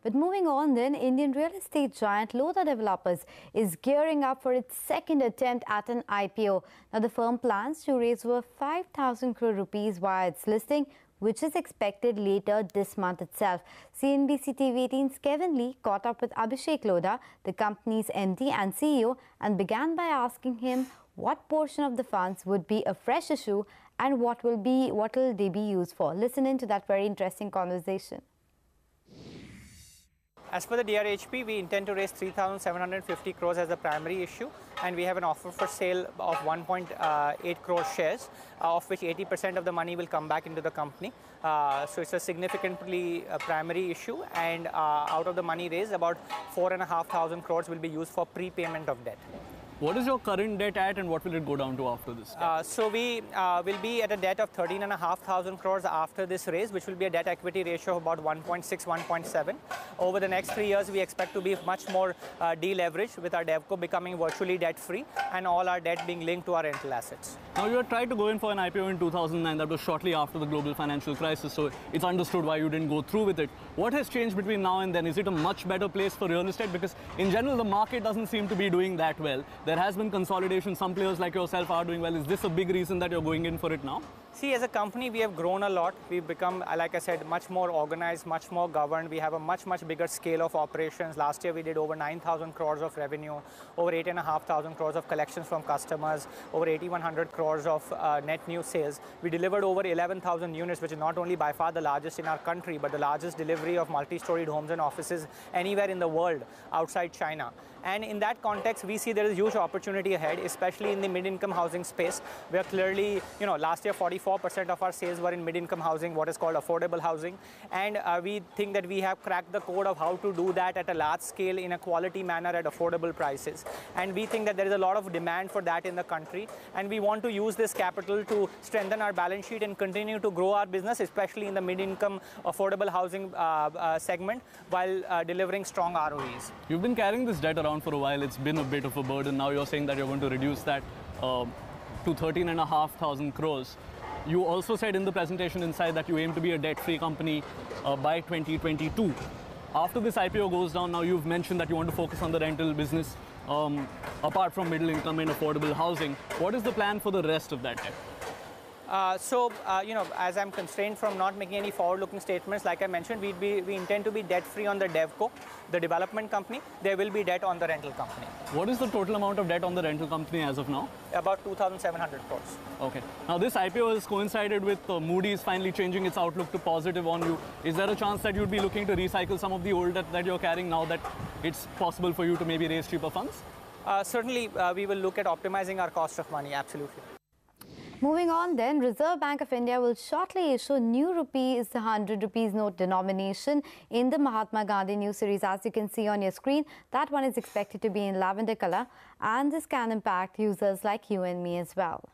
But moving on then, Indian real estate giant Lodha Developers is gearing up for its second attempt at an IPO. Now, the firm plans to raise over 5,000 crore rupees via its listing, which is expected later this month itself. CNBC TV18's Kevin Lee caught up with Abhishek Lodha, the company's MD and CEO, and began by asking him what portion of the funds would be a fresh issue and what will they be used for. Listen in to that very interesting conversation. As per the DRHP, we intend to raise 3,750 crores as the primary issue, and we have an offer for sale of 1.8 crore shares, of which 80% of the money will come back into the company. So it's a significantly primary issue, and out of the money raised, about 4,500 crores will be used for prepayment of debt. What is your current debt at, and what will it go down to after this? So we will be at a debt of 13,500 crores after this raise, which will be a debt equity ratio of about 1.6, 1.7. Over the next 3 years, we expect to be much more deleveraged, with our DevCo becoming virtually debt-free and all our debt being linked to our rental assets. Now, you had tried to go in for an IPO in 2009. That was shortly after the global financial crisis, so it's understood why you didn't go through with it. What has changed between now and then? Is it a much better place for real estate? Because in general, the market doesn't seem to be doing that well. There has been consolidation. Some players like yourself are doing well. Is this a big reason that you're going in for it now? See, as a company, we have grown a lot. We've become, like I said, much more organized, much more governed. We have a much bigger scale of operations. Last year, we did over 9,000 crores of revenue, over 8,500 crores of collections from customers, over 8,100 crores of net new sales. We delivered over 11,000 units, which is not only by far the largest in our country, but the largest delivery of multi-storied homes and offices anywhere in the world outside China. And in that context, we see there is huge opportunity ahead, especially in the mid-income housing space, where clearly, last year 44% of our sales were in mid-income housing, what is called affordable housing. And we think that we have cracked the code of how to do that at a large scale in a quality manner at affordable prices. And we think that there is a lot of demand for that in the country. And we want to use this capital to strengthen our balance sheet and continue to grow our business, especially in the mid-income affordable housing segment, while delivering strong ROEs. You've been carrying this debt around for a while. It's been a bit of a burden. Now you're saying that you're going to reduce that to 13,500 crores. You also said in the presentation inside that you aim to be a debt-free company by 2022. After this IPO goes down, now you've mentioned that you want to focus on the rental business apart from middle income and affordable housing. What is the plan for the rest of that debt? As I'm constrained from not making any forward-looking statements, like I mentioned, we intend to be debt-free on the DevCo, the development company. There will be debt on the rental company. What is the total amount of debt on the rental company as of now? About 2,700 crores. Okay. Now, this IPO has coincided with Moody's finally changing its outlook to positive on you. Is there a chance that you'd be looking to recycle some of the old debt that you're carrying now that it's possible for you to maybe raise cheaper funds? Certainly, we will look at optimizing our cost of money, absolutely. Moving on then, Reserve Bank of India will shortly issue new rupees 100 rupees note denomination in the Mahatma Gandhi New Series. As you can see on your screen, that one is expected to be in lavender color, and this can impact users like you and me as well.